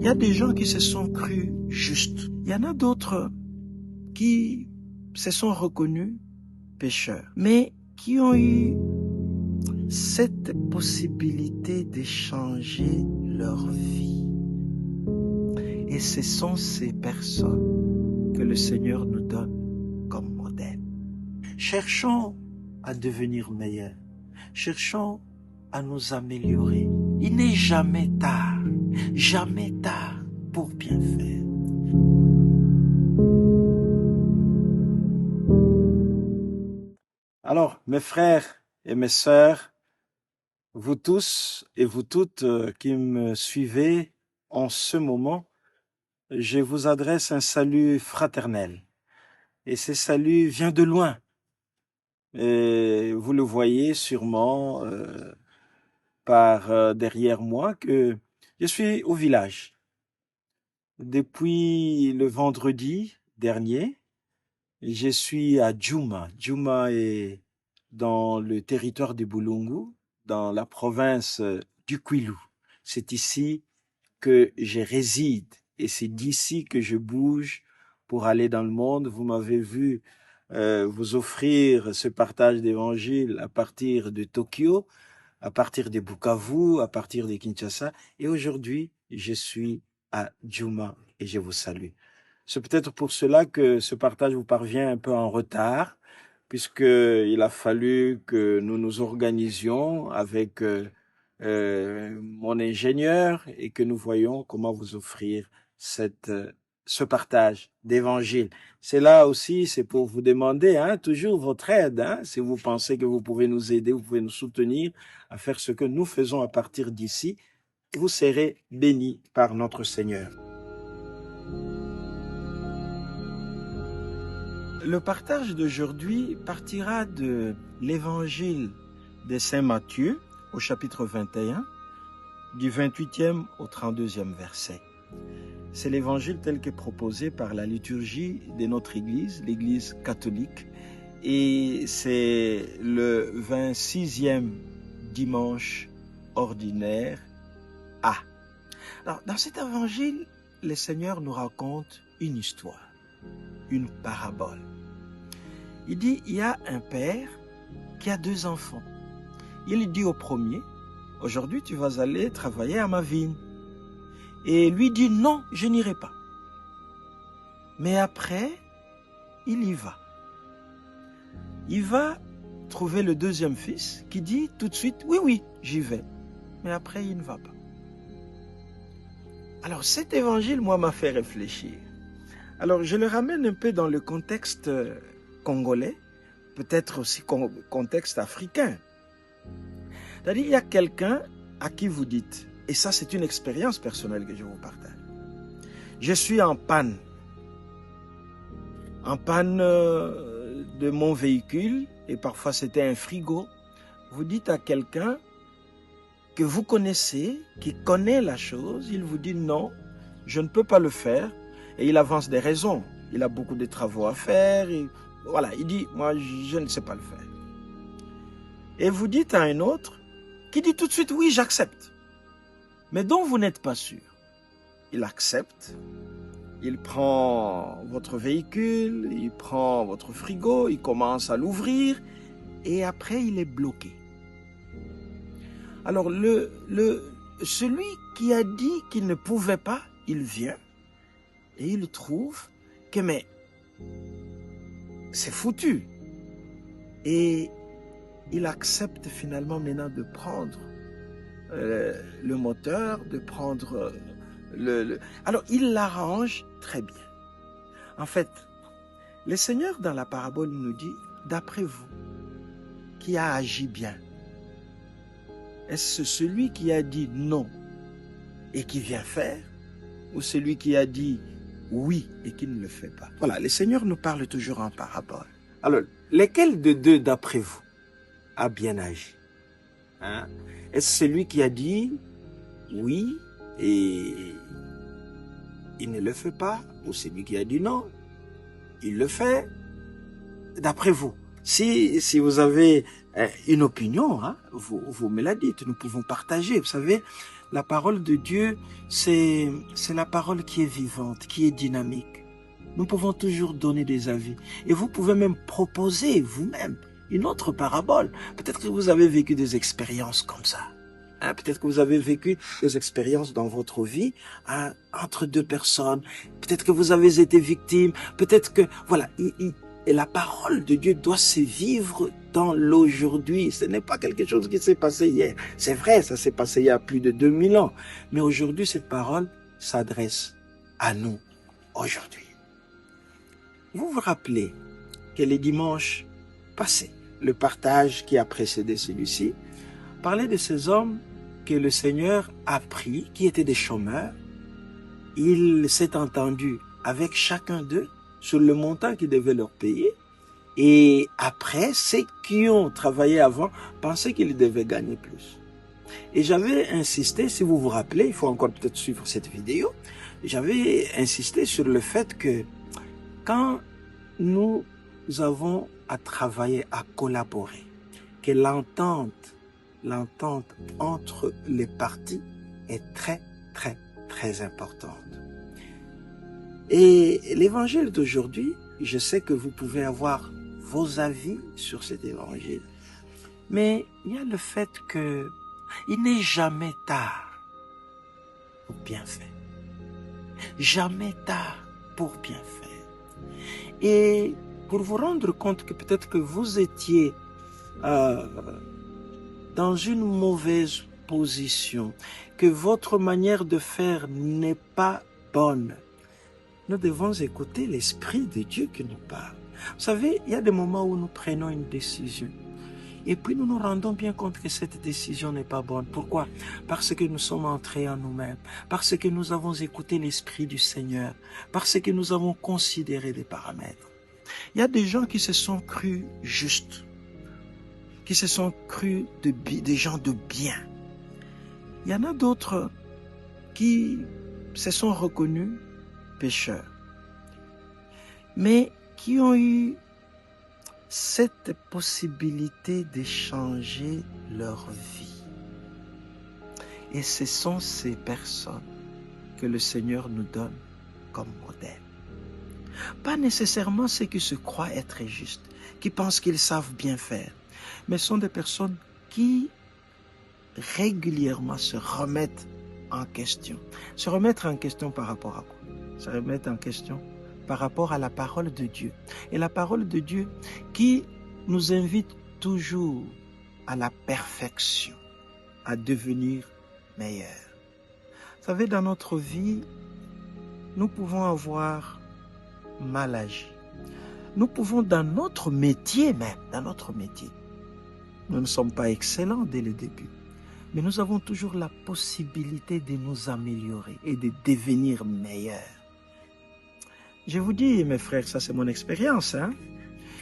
y a des gens qui se sont crus justes. Il y en a d'autres qui se sont reconnus pécheurs, mais qui ont eu cette possibilité de changer leur vie. Et ce sont ces personnes que le Seigneur nous donne comme modèle. Cherchons à devenir meilleurs. Cherchons à nous améliorer. Il n'est jamais tard pour bien faire. Alors, mes frères et mes sœurs, vous tous et vous toutes qui me suivez en ce moment, je vous adresse un salut fraternel. Et ce salut vient de loin. Et vous le voyez sûrement par derrière moi que je suis au village. Depuis le vendredi dernier, je suis à Djouma. Djouma est dans le territoire de Boulungu, dans la province du Kwilu. C'est ici que je réside et c'est d'ici que je bouge pour aller dans le monde. Vous m'avez vu vous offrir ce partage d'évangile à partir de Tokyo, à partir de Bukavu, à partir de Kinshasa. Et aujourd'hui, je suis à Djouma et je vous salue. C'est peut-être pour cela que ce partage vous parvient un peu en retard, puisqu'il a fallu que nous nous organisions avec mon ingénieur et que nous voyions comment vous offrir ce partage d'évangile. C'est là aussi, c'est pour vous demander toujours votre aide. Si vous pensez que vous pouvez nous aider, vous pouvez nous soutenir à faire ce que nous faisons à partir d'ici. Vous serez bénis par notre Seigneur. Le partage d'aujourd'hui partira de l'évangile de Saint Matthieu au chapitre 21, du 28e au 32e verset. C'est l'évangile tel que proposé par la liturgie de notre Église, l'Église catholique, et c'est le 26e dimanche ordinaire A. Alors, dans cet évangile, le Seigneur nous raconte une histoire, une parabole. Il dit, il y a un père qui a 2 enfants. Il dit au premier, aujourd'hui tu vas aller travailler à ma vigne. Et lui dit, non, je n'irai pas. Mais après, il y va. Il va trouver le 2e fils qui dit tout de suite, oui, j'y vais. Mais après, il ne va pas. Alors cet évangile, moi, m'a fait réfléchir. Alors je le ramène un peu dans le contexte congolais, peut-être aussi contexte africain. C'est-à-dire, il y a quelqu'un à qui vous dites, et ça c'est une expérience personnelle que je vous partage, je suis en panne de mon véhicule, et parfois c'était un frigo. Vous dites à quelqu'un que vous connaissez, qui connaît la chose, il vous dit non, je ne peux pas le faire, et il avance des raisons. Il a beaucoup de travaux à faire, et voilà, il dit, moi je ne sais pas le faire. Et vous dites à un autre, qui dit tout de suite, oui, j'accepte, mais dont vous n'êtes pas sûr. Il accepte, il prend votre véhicule, il prend votre frigo, il commence à l'ouvrir, et après il est bloqué. Alors celui qui a dit qu'il ne pouvait pas, il vient, et il trouve que mais c'est foutu. Et il accepte finalement maintenant de prendre le moteur, de prendre Alors il l'arrange très bien. En fait, le Seigneur dans la parabole nous dit, d'après vous, qui a agi bien? Est-ce celui qui a dit non et qui vient faire, ou celui qui a dit oui et qui ne le fait pas? Voilà, le Seigneur nous parle toujours en parabole. Alors, lequel de deux, d'après vous, a bien agi? Est-ce celui qui a dit oui et il ne le fait pas, ou celui qui a dit non, il le fait? D'après vous, si vous avez une opinion, vous me la dites, nous pouvons partager. Vous savez, La parole de Dieu, c'est la parole qui est vivante, qui est dynamique. Nous pouvons toujours donner des avis. Et vous pouvez même proposer vous-même une autre parabole. Peut-être que vous avez vécu des expériences comme ça. Hein, peut-être que vous avez vécu des expériences dans votre vie, hein, entre deux personnes. Peut-être que vous avez été victime. Peut-être que, voilà, et la parole de Dieu doit se vivre dans l'aujourd'hui. Ce n'est pas quelque chose qui s'est passé hier. C'est vrai, ça s'est passé il y a plus de 2000 ans. Mais aujourd'hui, cette parole s'adresse à nous, aujourd'hui. Vous vous rappelez que les dimanches passés, le partage qui a précédé celui-ci, parlait de ces hommes que le Seigneur a pris, qui étaient des chômeurs. Il s'est entendu avec chacun d'eux sur le montant qu'il devait leur payer. Et après, ceux qui ont travaillé avant pensaient qu'ils devaient gagner plus. Et j'avais insisté, si vous vous rappelez, il faut encore peut-être suivre cette vidéo, j'avais insisté sur le fait que quand nous avons à travailler, à collaborer, que l'entente entre les parties est très, très, très importante. Et l'évangile d'aujourd'hui, je sais que vous pouvez avoir vos avis sur cet évangile, mais il y a le fait que il n'est jamais tard pour bien faire. Jamais tard pour bien faire. Et pour vous rendre compte que peut-être que vous étiez dans une mauvaise position, que votre manière de faire n'est pas bonne, nous devons écouter l'Esprit de Dieu qui nous parle. Vous savez, il y a des moments où nous prenons une décision. Et puis nous nous rendons bien compte que cette décision n'est pas bonne. Pourquoi? Parce que nous sommes entrés en nous-mêmes. Parce que nous avons écouté l'Esprit du Seigneur. Parce que nous avons considéré des paramètres. Il y a des gens qui se sont crus justes. Qui se sont crus des gens de bien. Il y en a d'autres qui se sont reconnus pécheurs, mais qui ont eu cette possibilité de changer leur vie. Et ce sont ces personnes que le Seigneur nous donne comme modèle. Pas nécessairement ceux qui se croient être justes, qui pensent qu'ils savent bien faire, mais sont des personnes qui régulièrement se remettent en question. Se remettre en question par rapport à quoi? Se remettre en question par rapport à la parole de Dieu. Et la parole de Dieu qui nous invite toujours à la perfection, à devenir meilleur. Vous savez, dans notre vie, nous pouvons avoir mal agi. Nous pouvons, dans notre métier même, nous ne sommes pas excellents dès le début, mais nous avons toujours la possibilité de nous améliorer et de devenir meilleurs. Je vous dis, mes frères, ça c'est mon expérience, hein?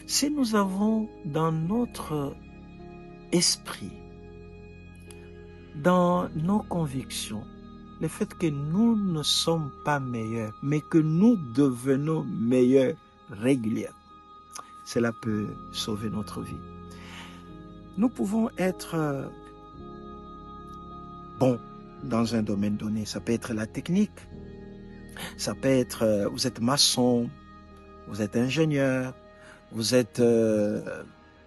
Si nous avons dans notre esprit, dans nos convictions, le fait que nous ne sommes pas meilleurs, mais que nous devenons meilleurs régulièrement, cela peut sauver notre vie. Nous pouvons être bons dans un domaine donné. Ça peut être la technique, ça peut être, vous êtes maçon, vous êtes ingénieur, vous êtes,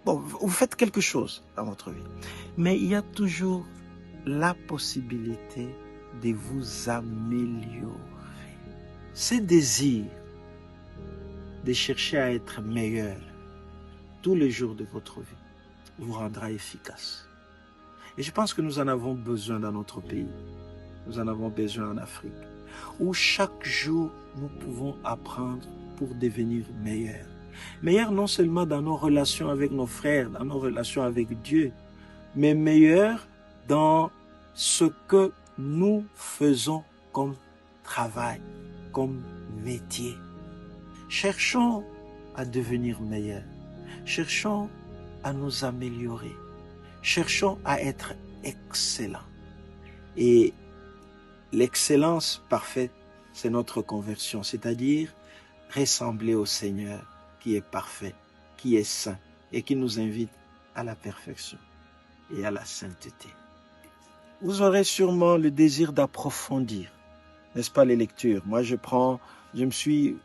vous faites quelque chose dans votre vie. Mais il y a toujours la possibilité de vous améliorer. Ce désir de chercher à être meilleur tous les jours de votre vie vous rendra efficace. Et je pense que nous en avons besoin dans notre pays. Nous en avons besoin en Afrique, où chaque jour nous pouvons apprendre pour devenir meilleurs. Meilleurs non seulement dans nos relations avec nos frères, dans nos relations avec Dieu, mais meilleurs dans ce que nous faisons comme travail, comme métier. Cherchons à devenir meilleurs. Cherchons à nous améliorer. Cherchons à être excellents. Et l'excellence parfaite, c'est notre conversion, c'est-à-dire ressembler au Seigneur qui est parfait, qui est saint et qui nous invite à la perfection et à la sainteté. vous aurez sûrement le désir d'approfondir, n'est-ce pas, les lectures. Moi, je me suis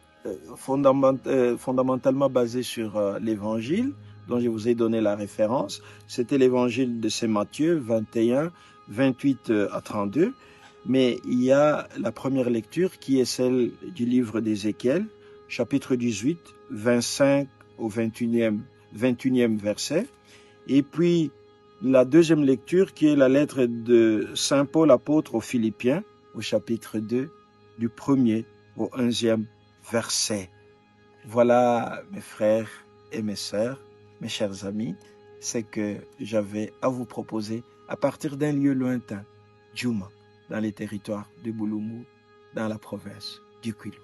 fondamentalement basé sur l'évangile dont je vous ai donné la référence. C'était l'évangile de Saint Matthieu 21, 28 à 32. Mais il y a la première lecture qui est celle du livre d'Ézéchiel, chapitre 18, 25 au 21e verset. Et puis la deuxième lecture qui est la lettre de Saint Paul apôtre aux Philippiens, au chapitre 2, du 1er au 11e verset. Voilà, mes frères et mes sœurs, mes chers amis, c'est que j'avais à vous proposer à partir d'un lieu lointain, Djouma, dans les territoires de Boulungou, dans la province du Kwilu.